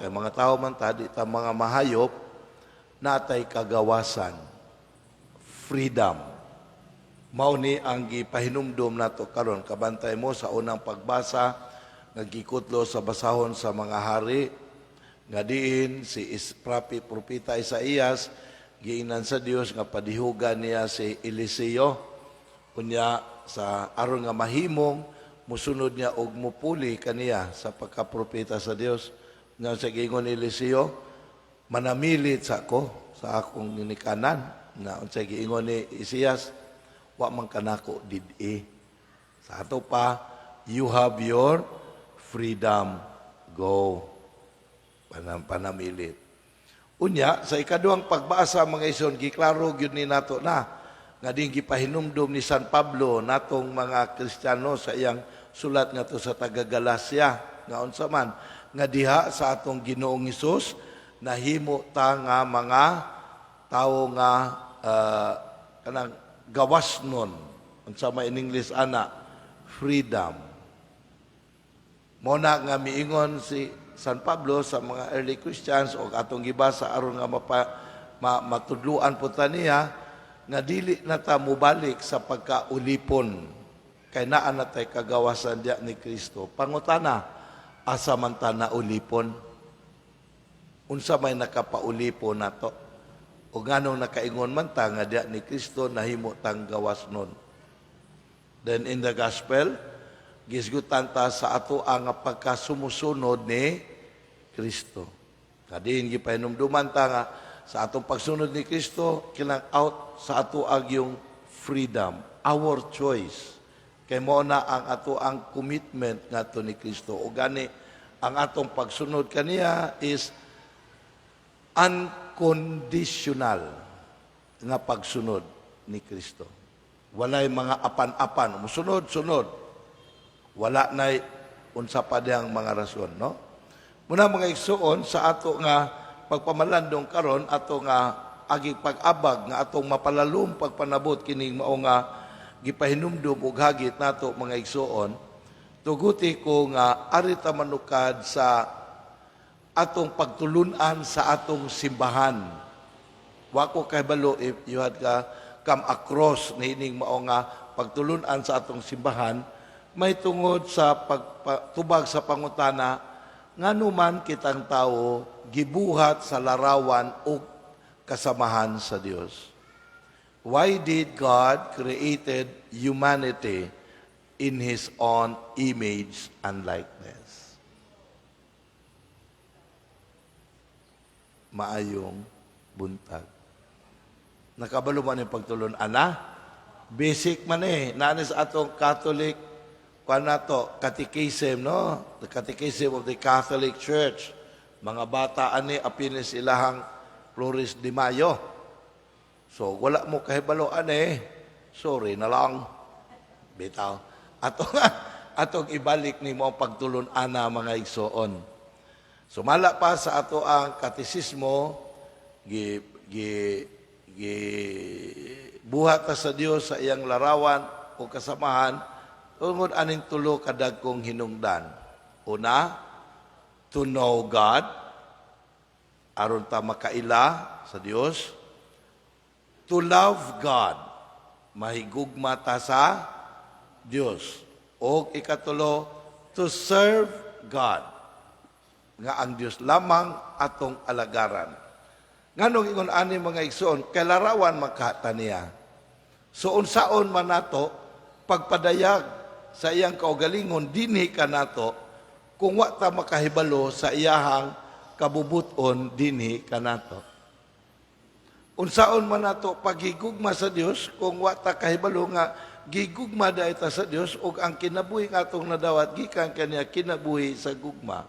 kay mga tao man ta, di ta mga mahayop, natay kagawasan, freedom. Mao ni ang gipahinumdom nato karon, kabantay mo sa unang pagbasa, nagikutlo sa basahon sa mga hari, nga diin si propeta Isaías, giingnan sa Dios nga padihugan niya si Eliseo, kunya sa aron nga mahimong, musunod niya og mupuli kaniya sa pagkapropeta sa Dios. Nga sa gingon ni Eliseo, manamilit sa akong ginikanan. Na sa gingon ni Isaías, wa man kanako did-i. Sa ato pa, you have your freedom, go. Panamilit. Unya, sa ikaduhang pagbasa mga ison, giklaro gyud ni nato na nga din gipahinumdom ni San Pablo natong mga Kristiyano sa iyang sulat nga to sa taga Galacia nga unsa man nga diha sa atong Ginoong Hesus nahimo ta nga mga tawo nga kanang gawasnon, unsa man in English ana, freedom. Muna nga miingon si San Pablo sa mga early Christians o atong gibasa aron nga matudluan po ta niya nga dili na ta mubalik sa pagkaulipon kay naa na tay kagawasan diya ni Kristo. Pangutana, asa man ta na ulipon? Unsa may nakapaulipon nato? O nganong nakaingon man ta nga diya ni Kristo nahimo tang gawas nun. Then in the gospel, gisgutan ta sa ato ang pagkasumusunod ni Kristo. Kadin gipahinumduman ta nga sa atong pagsunod ni Kristo, kinang out sa ato ang yung freedom, our choice. Kay mo na ang ato ang commitment nga to ni Kristo. O gani, ang atong pagsunod kaniya is unconditional nga pagsunod ni Kristo. Walay mga apan-apan. Musunod-sunod. Wala na unsa pa diyang mga rason, no? Muna mga igsuon sa ato nga pagpamalandong karon, ato nga aging pag-abag nga atong mapalalom pagpanabot kining mao nga gipahinumdum ug hagit nato mga igsuon, tuguti ko nga arita manukad sa atong pagtulunan sa atong simbahan. Wa ko kahibalo if you had come across niining mao nga pagtulunan sa atong simbahan, may tungod sa pagtubag sa pangutana nganuman kitang tao gibuhat sa larawan o kasamahan sa Dios. Why did God created humanity in His own image and likeness? Maayong buntag. Nakabalo man yung pagtulon, ana? Basic man nanis atong Catholic, catechism, no? The Catechism of the Catholic Church. Mga bata ani apinis ilahang Flores de Mayo. So, wala mo kahibaloan sorry na lang. Bitaw. Atong ibalik ni mo ang pagtulon ana mga igsoon. Sumala pa sa ato ang katesismo, buhat ta sa Dios sa iyang larawan o kasamahan, tungod aning tulo kadagkong hinungdan. Una, to know God, aron ta makaila sa Dios. To love God, mahigugma ta sa Dios. O ikatulo, to serve God, nga ang Dios lamang atong alagaran. Nganong ingon ani mga igsoon, kay larawan makata niya. So unsaon man nato pagpadayag sa iyang kaugalingon dinhi ka nato kung wa ta makahibalo sa iyahang kabubuton dinhi ka nato. Unsaon man nato paghigugma sa Dios kung wa ta kahibalo nga gigugma dahi ta sa Dios ug ang kinabuhi nga atong nadawat gikan kaniya kinabuhi sa gugma.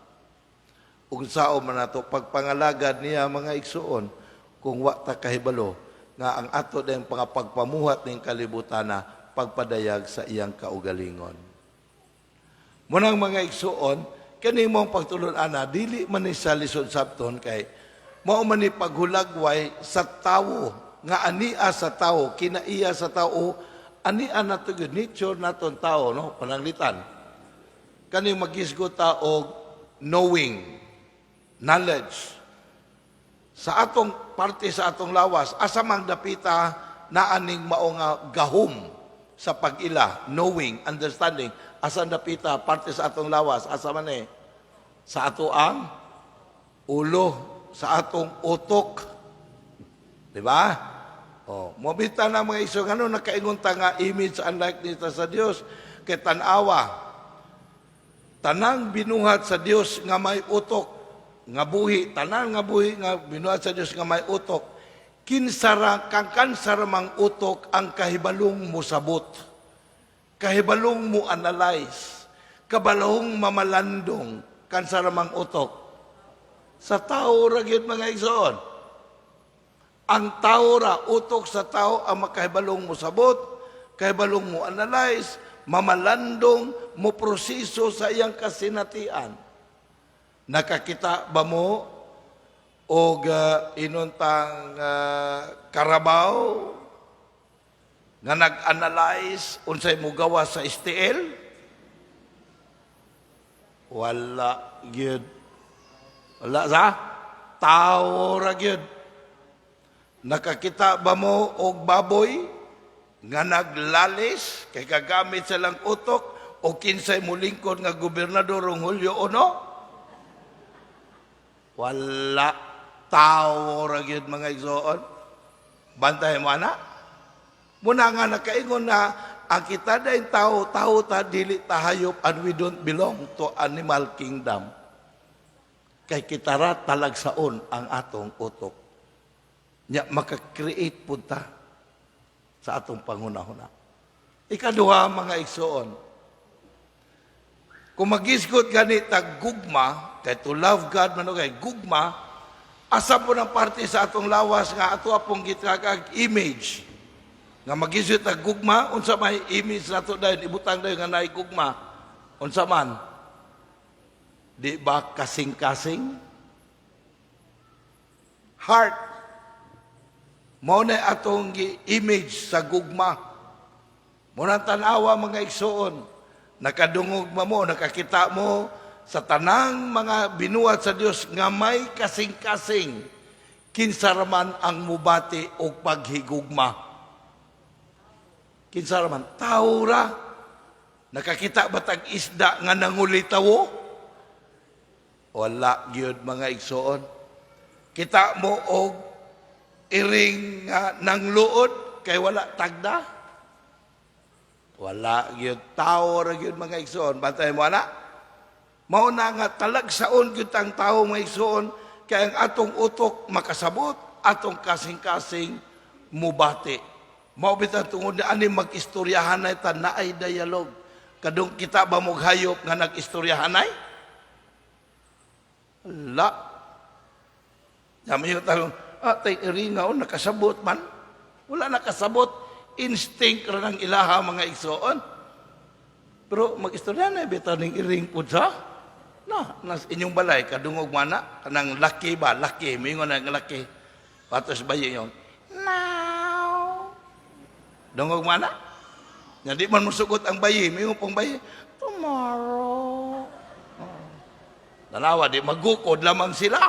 Unsaon man nato pagpangalagad niya mga igsuon kung wa ta kahibalo nga ang ato dayang pagpamuhat ning kalibutana pagpadayag sa iyang kaugalingon. Munang mga igsuon, kani mong pagtulon ana dili man ni sa lisod sabton kay mao man ni paghulagway sa tawo nga ania sa tawo, kinaiya sa tawo, ania nato gyud nature naton tawo, no, pananglitan. Kani magisgot ta og knowing. knowledge. Sa atong parte sa atong lawas, asa mang dapita na aning mao nga gahom sa pag-ila, knowing, understanding, asa dapita parte sa atong lawas, asa man sa ato ang ulo, sa atong utok. Di ba? Oh, mobita na mga iso ngano nakaingon ta nga image and likeness sa Dios kay tan-awa. Tanang binuhat sa Dios nga may utok, nga buhi, tanan nga buhi nga binuhat sa Dios nga may utok. Kinsara kang kansara mang utok ang kahibalong mo sabot. Kahibalong mo analyze. Kabalahong mamalandong kansara mang utok. Sa tao ra gyud mga igsoon. Ang tao ra, utok sa tao ang makahibalong mo sabot, kahibalong mo analyze, mamalandong mo proseso sa iyang kasinatian. Nakakita ba mo og inuntang karabaw nga nag-analyze unsay mo gawa sa STL? Wala gyud. Wala sa tao ra gyud. Nakakita ba mo og baboy nga naglalis kay kagamit sa lang utok o kinsay mo lingkod nga gobernador ng Hulyo 1? Wala. Tao ra gyud mga igsoon. Bantay mo ana. Muna nga nakaingon na ang kita dayon tao ta dili ta hayop and we don't belong to animal kingdom. Kay kita ra talagsaon ang atong utok. Nya maka-create punta sa atong panghuna-huna. Ikaduha mga igsoon. Kung magisgot gani tag gugma, kay to love God man kay gugma, asa po ng parte sa atong lawas nga ato apong gitagag image. Nga magisgot tag gugma, unsa may image nato dayon ibutang dayon nga naay gugma. Unsa man? Di ba kasing-kasing? Heart. Mao na atong image sa gugma. Muna tanawa mga igsoon. Nakadungog mo, nakakita mo sa tanang mga binuhat sa Dios nga may kasing-kasing kinsaraman ang mubati o paghigugma. Kinsaraman, tao ra. Nakakita ba tag isda nga nangulitawo? Wala gyud mga igsoon. Kita mo og iring nang luod kay wala tagda. Wala gyud tao ra gyud mga igsoon. Bantay mo ana. Mao na nga talagsaon gyud ang tawo mga igsoon kay ang atong utok makasabot, atong kasing-kasing mubati. Mao bitan tungod ani mag-istoryahanay ta naay dialog. Kadung kita ba mo hayop nga nag-istoryahanay? La. Yami yung talong, tay iringaw, nakasabot man. Wala nakasabot. Instinct ra ng ilaha mga igsoon. Pero mag-istorya na, bitaw ng iring po sa. Na, nas inyong balay, kadungog mana, kanang laki ba, laki, mingon ng laki. Patos ba yun? Now. Dungog mana? Nga di man musugot ang bayi, mingon pong bayi, tomorrow. Tanawa, di magukod lamang sila.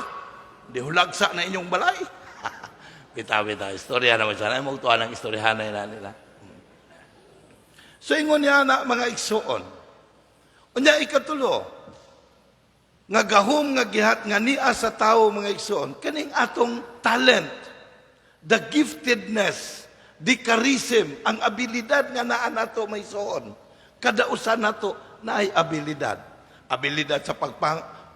Di hulagsa na inyong balay. Bita-bita, istorya naman sana. Ay magtuwa ng istoryahan na nila. So, ingon niya na mga igsoon. Unya ikatulo, nga gahom nga gihat nga niya sa tao mga igsoon, kaning atong talent, the giftedness, the charism, ang abilidad nga naa nato may igsoon. Kada usa nato na ay abilidad. Abilidad sa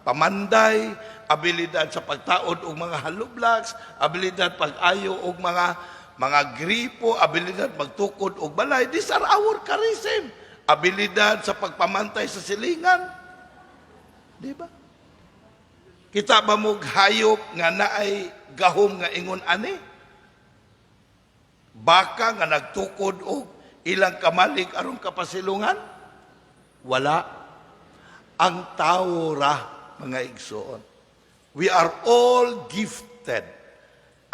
pamanday, abilidad sa pagtaod og mga halublaks, abilidad pag-ayo og mga gripo, abilidad magtukod og balay. These are our charism. Abilidad sa pagpamantay sa silingan. Di ba? Kita ba mo hayop nga naay gahom nga ingon ani? Baka nga nagtukod og ilang kamalig aron kapasilungan? Wala. Ang tao ra mga igsoon. We are all gifted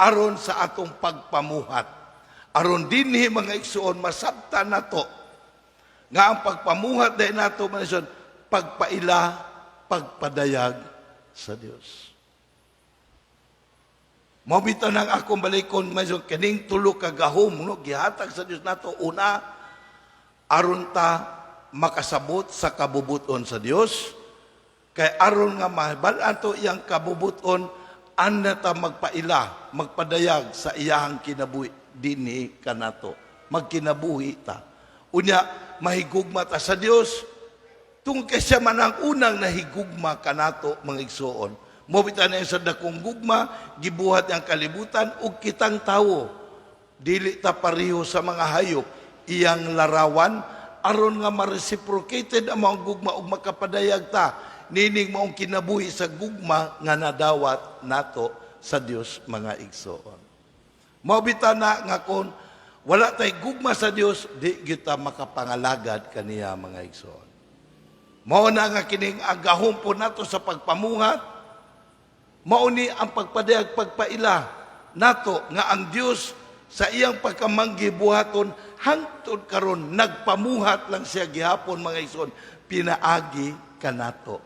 aron sa atong pagpamuhat. Aron dinhi mga igsoon masabtan nato nga ang pagpamuhat dahil nato manisyon pagpaila, pagpadayag sa Dios. Mabita nang akong balikon medyo kining tulo ka gahom no gihatag sa Dios nato una aron ta makasabot sa kabubuton sa Dios kay aron nga mahibal-an to iyang kabubuton anda ta magpaila magpadayag sa iyang kinabuhi dinhi kanato magkinabuhi ta unya mahigugma ta sa Dios tungod kay siya man ang unang nahigugma kanato mga igsoon. Mobita na sa dakong gugma, gibuhat ang kalibutan, ug kitang tawo. Dili ta pareho sa mga hayop, iyang larawan, aron nga ma-reciprocated ang mga gugma ug makapadayag ta. Nining maong kinabuhi sa gugma nga nadawat nato sa Dios mga igsoon. Mobita na nga kon, wala tay gugma sa Dios, di kita makapangalagad kaniya mga igsoon. Mao na nga kining agahom po nato sa pagpamuhat, mauni ang pagpadayag pagpaila nato nga ang Dios sa iyang pagkamanggi buhaton hangtod karon nagpamuhat lang siya gihapon mga igsoon pinaagi kanato.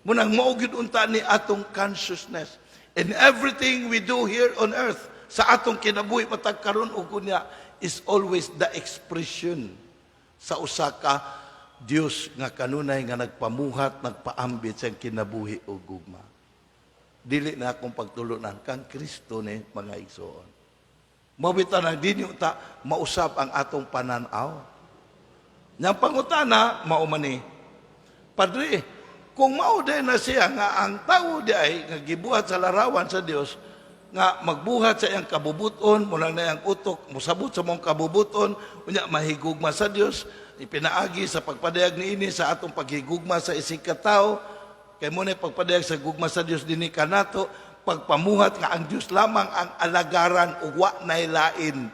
Munang mao gyud unta ni atong consciousness in everything we do here on earth sa atong kinabuhi matag karon ug kunya is always the expression sa usa ka Dios nga kanunay nga nagpamuhat nagpaambit sa kinabuhi ug gugma. Dili na akong pagtulunan kang Kristo ni mga igsoon. Mabita na dinyo ta mausap ang atong pananaw. Yang pangutana mao man ni Padre, kung mao din na siya nga ang tao di ay nga gibuhat sa larawan sa Dios nga magbuhat sa iyang kabubuton mula na iyang utok musabot sa mong kabubuton unya mahigugma sa Dios ipinaagi sa pagpadayag niini sa atong paghigugma sa isig ka tawo. Kay mo na pagpadayag sa gugma sa Dios dinhi kanato pagpamuhat nga ang Dios lamang ang alagaran ug wa nay lain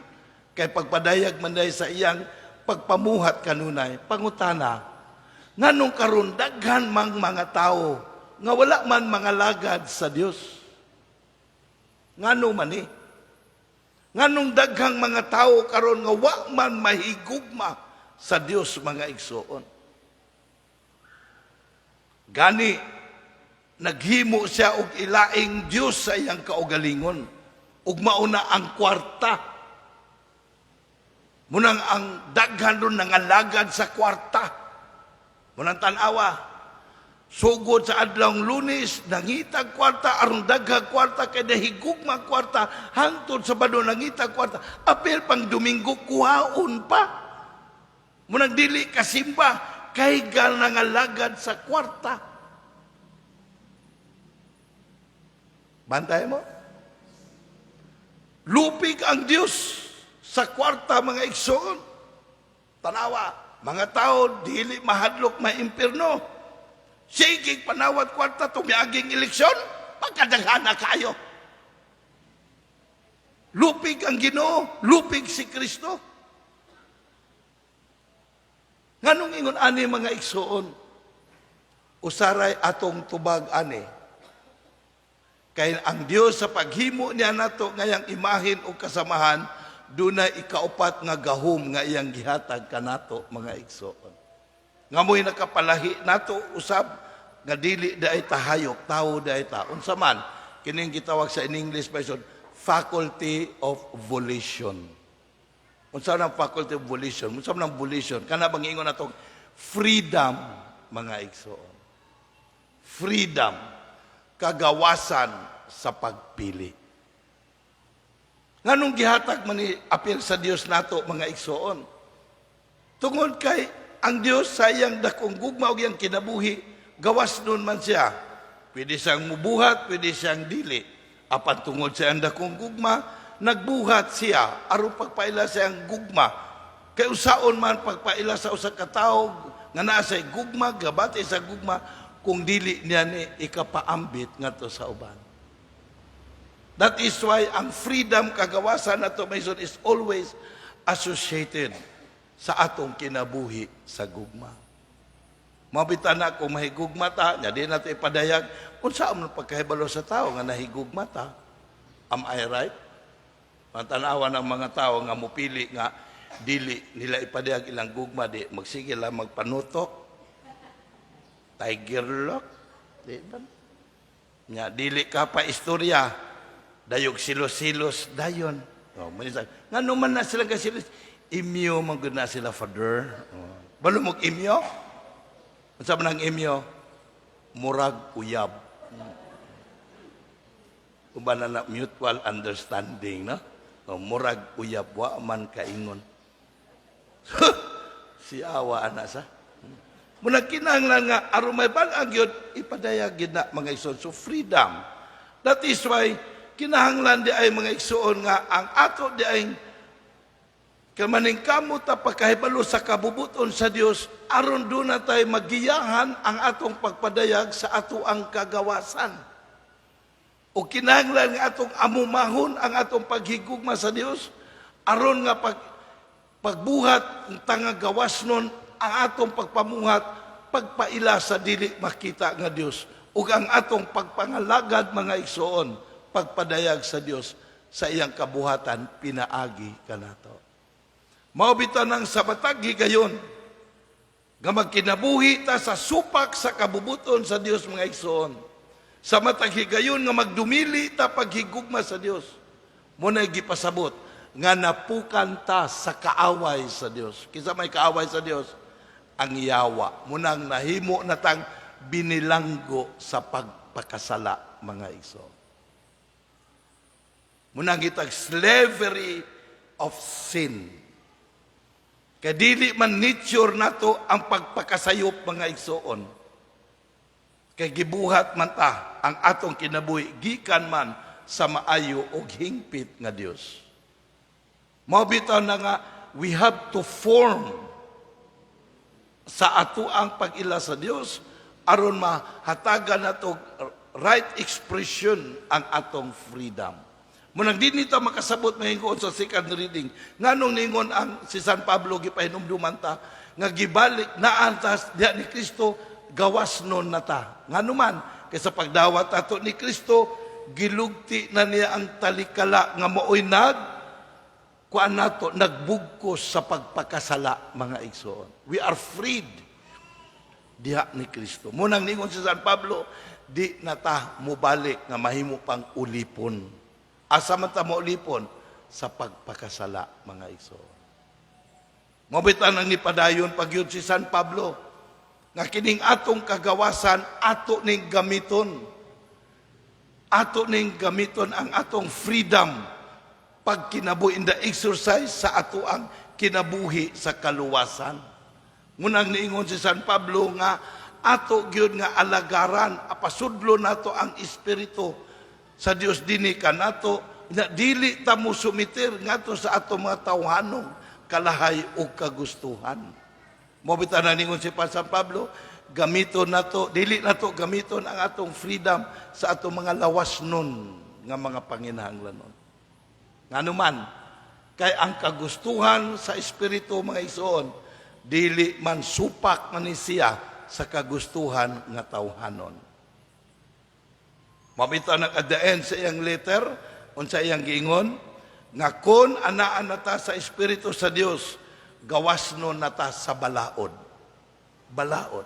kay pagpadayag man day sa iyang pagpamuhat kanunay pangutana nganong karon daghan mang mga tawo nga wala man mga lagad sa Dios ngano man ni nganong daghang mga tawo karon nga wa man mahigugma sa Dios mga igsoon. Gani, naghimo siya og ilaing Diyos sa iyang kaugalingon. Ug mauna ang kwarta. Munang ang daghan ron nangalagad sa kwarta. Munang tanawa, sugod sa adlawng Lunes, nangitag kwarta, aron daghang kwarta, kay nahigugma kwarta, hangtod sa Sabado nangitag kwarta, apel pang Domingo, kuhaon pa. Munang dili kasimba, kay nangalagad sa kwarta. Bantay mo? Lupig ang Diyos sa kwarta mga igsoon. Tanawa, mga tao dili mahadlok maimpirno. Sige panawat kwarta tumiaging eleksyon, pagkadaghana kayo. Lupig ang Ginoo, lupig si Kristo. Nganong ingon ani mga igsoon? Usaray atong tubag ani. Kay ang Dios sa paghimo niya nato ngayang imahin o kasamahan, dunay ikaupat nga gahom nga iyang gihatag kanato mga igsoon. Ngamoy nakapalahi nato usab nga dili daay tahayok, tawo daay ta. Unsa man kining gitawag sa in English version faculty of volition. Unsa nang faculty of volition? Unsa nang volition? Kana bang ingon natong freedom mga igsoon. Freedom, kagawasan sa pagpili. Nganong gihatag man ni apil sa Dios nato mga igsoon? Tungod kay ang Dios sa iyang dakong gugma ug iyang kinabuhi, gawas nun man siya. Pwede siyang mubuhat, pwede siyang dili. Apan tungod sa iyang dakong gugma, nagbuhat siya aron pagpaila sa iyang gugma. Kay usaon man pagpaila sa usa ka tawo nga naa say gugma, gabati sa gugma, kung dili niya ni ikapaambit ngadto sa uban. That is why ang freedom kagawasan nato mayson is always associated sa atong kinabuhi sa gugma. Mabitan na kung mahigugma ta, nya di nato ipadayag unsa man pagkahibalo sa tao nga nahigugma ta. Am I right? Matanawa ng mga tao nga mupili nga dili nila ipadayag ilang gugma di magsige lang magpanutok. Tiger lock, di ba? Nya dili ka pa istorya. Dayog silos-silos dayon. Manisa, nga naman na sila kasilos, imyo man na sila, Father. Balumog imyo? Ang sabi ng imyo, murag uyab. Uba na mutual understanding, no? Murag uyab, wa man kaingon. Si awa ana sa. Muna kinahanglan nga, aron may balang yun, ipadayag yun na mga igsoon. So freedom. That is why, kinahanglan di ay mga igsoon nga, ang ato di ay kamaning kamot na pagkahibalo sa kabubuton sa Dios, aron doon na tayo magiyahan ang atong pagpadayag sa ato ang kagawasan. O kinahanglan nga atong amumahon ang atong paghigugma sa Dios, aron nga pagbuhat ng tangagawas nun, ang atong pagpamuhat, pagpaila sa dili makita nga Dios, ug ang atong pagpangalagad mga igsoon, pagpadayag sa Dios sa iyang kabuhatan, pinaagi kanato. Maubita ng sabatag higayon, nga magkinabuhi ta sa supak sa kabubuton sa Dios mga igsoon. Sa matag higayon nga magdumili ta paghigugma sa Dios. Muna gipasabot nga napukan ta sa kaaway sa Dios. Kisa may kaaway sa Dios, ang yawa. Munang nahimo na tang binilanggo sa pagpakasala mga igsoon. Munang gitag slavery of sin. Kadili man nature nato ang pagpakasayop mga igsoon. Kay gibuhat man ta ang atong kinabuhi gikan man sa maayo og hingpit nga Dios. Mao bitaw na nga we have to form sa ato ang pag-ila sa Dios aron mahatagan nato right expression ang atong freedom. Munang di nito makasabot mahingon sa second reading, nganong ningon ang si San Pablo gipahinumduman ta, nga gibalik na antas diha ni Kristo, gawas nun na ta. Nganuman, kaysa pagdawat ato ni Kristo, gilugti na niya ang talikala nga maoy kuan nato, nagbugkos sa pagpakasala mga igsoon. We are freed diha ni Kristo. Munang ningon si San Pablo, di na ta mubalik nga mahimo pang ulipon. Asa man ta maulipon? Sa pagpakasala, mga igsoon. Mabitan ang nipadayon pagyud si San Pablo, nga kining atong kagawasan, ato ning gamiton. Ato ning gamiton ang atong freedom pag kinabuhi in the exercise sa ato ang kinabuhi sa kaluwasan. Ngunang niingon si San Pablo nga, ato gyud nga alagaran, apasudlo nato ang espiritu sa Dios dini kanato, na dili ta mo sumitir ngadto sa ato mga tawhanong kalahay o kagustuhan. Mobita na ningon si San Pablo, gamiton nato, dili nato gamiton ang atong freedom sa atong mga lawas nun nga mga panginahanglanon. Nganuman, kay ang kagustuhan sa espiritu mga igsoon, dili man supak man ni siya sa kagustuhan nga tawhanon. Mabita na at the end sa iyang letter, unsa iyang giingon, nga kon anaan nata sa Espiritu sa Dios, gawas no nata sa balaod. Balaod.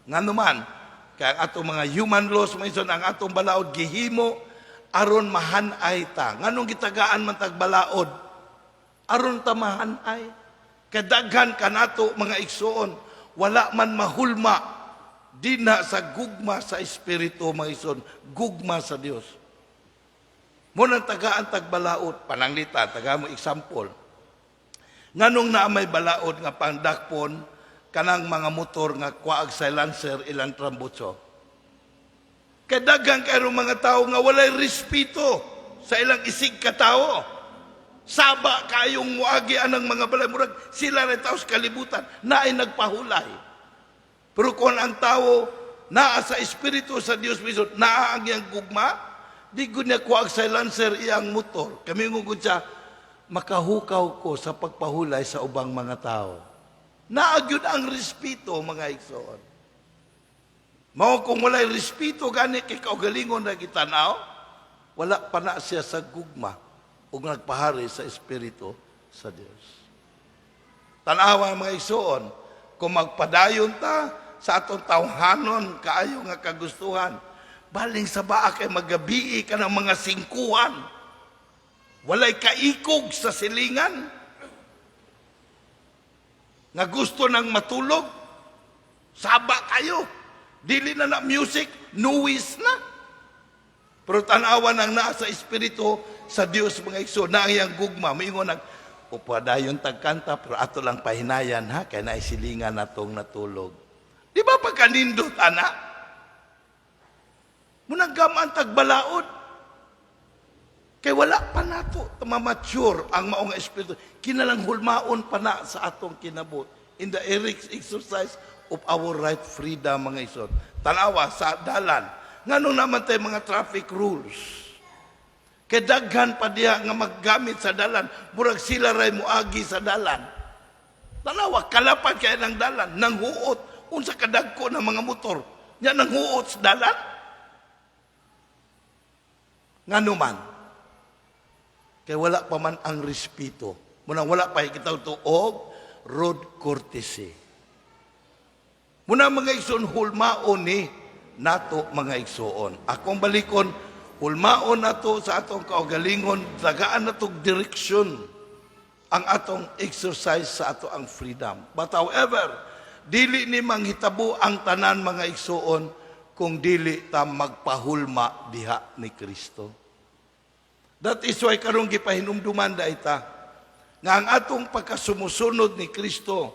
Nga naman, kaya ang atong mga human laws, ang atong balaod, gihimo, aron mahanay ta. Nganong gitagaan man tag balaod? Aron ta mahanay. Kadaghan kanato mga igsoon, wala man mahulma, di na sa gugma sa Espiritu, mga igsoon, gugma sa Dios. Munang tagaan tagbalaod, pananglita, taga mo example. Nganong na may balaod nga pandakpon, kanang mga motor nga kuwaag silencer ilang trambutso. Kadagang kayo mga tao nga walay respeto sa ilang isig katao. Saba kayong muagi anang mga balay, murag sila rin tao sa kalibutan, na ay nagpahulay. Pero kung ang tao naa sa Espiritu sa Diyos mismo, naa ang iyang gugma, di ko niya kuwag silencer iyang motor. Kami ngugod siya, makahukaw ko sa pagpahulay sa ubang mga tao. Naagyod ang respeto, mga igsoon. Mao kung walay respeto gani kay kaugalingon na gitanaw, wala pa na siya sa gugma o nagpahari sa Espiritu sa Dios. Tanawa mga igsoon, kung magpadayon ta sa atong tawhanon kaayo nga kagustuhan, baling sa baa kay magabii ka ng mga singkuhan. Walay kaikog sa silingan. Nga gusto nang matulog, saba kayo. Dili na na music, nuwis na. Pero tanawan ang naa sa espiritu sa Dios mga igso, na iyang gugma, maingon nag, upadayon tagkanta, pero ato lang pahinayan ha, kaya naisilingan natong natulog. Di ba pagkanindot, anak? Munang gamaan tagbalaod. Kaya wala pa nato mamature ang maong espiritu. Kinalang hulmaon pa na sa atong kinabot. In the exercise of our right freedom, mga isod. Tanawa sa dalan. Ngano naman tayo mga traffic rules? Kaya daghan pa diya nga maggamit sa dalan. Murag sila ray muagi sa dalan. Tanawa, kalapad kaya ng dalan. Nanghuot. Unsa kadagko ng mga motor. Nya nanghuot sa dalan. Ngano man. Kaya wala pa man ang respeto. Munang wala pa kita tuog road courtesy. Muna mga igsoon hulmaon ni nato mga igsoon. Akong balikon, hulmaon nato sa atong kaugalingon, tagaan natong direksyon ang atong exercise sa ato ang freedom. But however, dili ni manghitabo ang tanan mga igsoon kung dili ta magpahulma diha ni Kristo. That is why karong gipahinumduman da ita nga ang atong pagkasumusunod ni Kristo,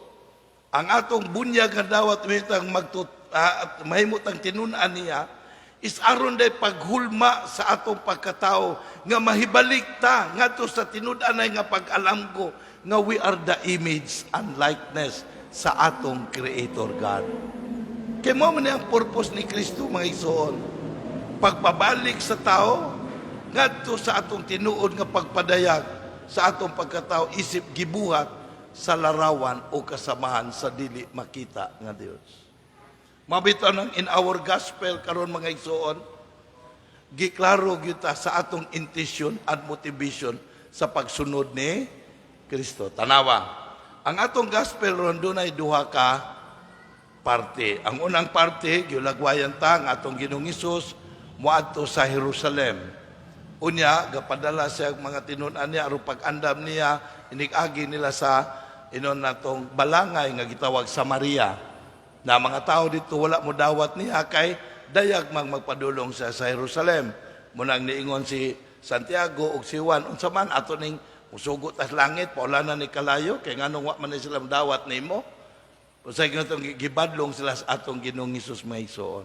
ang atong bunyag nga dawat mahimutang tinun-an niya is aron day paghulma sa atong pagkatao nga mahibalik ta ngadto sa tinud-anay nga pag-alam ko nga we are the image and likeness sa atong Creator God. Kaya mo man ang purpose ni Kristo mga igsoon, pagpabalik sa tao ngadto sa atong tinuod nga pagpadayag sa atong pagkatao isip gibuhat sa larawan o kasamahan sa dili makita nga Dios. Mabitaw nang in our gospel karon mga igsoon, giklaro gyud ta sa atong intention at motivation sa pagsunod ni Kristo. Tanawa, ang atong gospel ron dunay duha ka parte. Ang unang parte giulagwayan ta nga atong Ginoong Hesus moadto sa Jerusalem. Unya, gapadala siya mga tinun-an niya, aron pag-andam niya, inig-agi nila sa inon natong balangay nga gitawag Samaria. Na mga tao dito wala mo dawat niya kay dayag magpadulong siya sa Jerusalem. Munang niingon si Santiago ug si Juan, unsa man ato ning musugot tas langit, paulanan ni kalayo, kay nganong wa man ni sila dawat nimo. Usay ginatong gibadlong sila sa atong Ginoong Hesus may igsoon.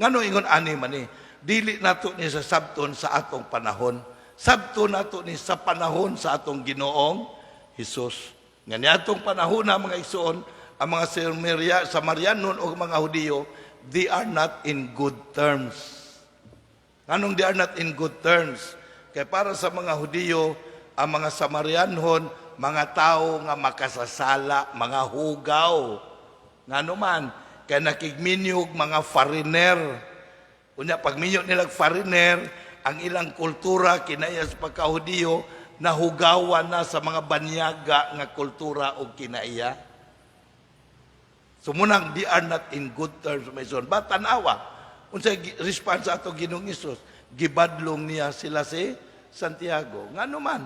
Ngano ingon ani man ni, dili nato ni sa sabton sa atong panahon. Sabton nato ni sa panahon sa atong Ginoong Hesus. Nga niatong panahon na mga igsoon, ang mga Samarianon o mga Hudiyo, they are not in good terms. Anong they are not in good terms? Kaya para sa mga Hudiyo, ang mga Samarianon, mga tao nga makasasala, mga hugaw. Nga naman, kaya nakigminyog mga foreigner. Kunya, pag minyog nilang foreigner, ang ilang kultura, kinaya sa pagka-Hudiyo, nahugawan na sa mga banyaga nga kultura o kinaiya. So munang they are not in good terms may son. But tanawa, unsay response ato Ginoong Hesus, gibadlong niya sila si Santiago. Ngano man,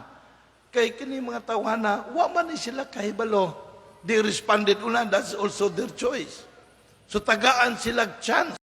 kay kini mga tawhana, wa man ni sila kahibalo. They responded una, that's also their choice. So tagaan sila chance.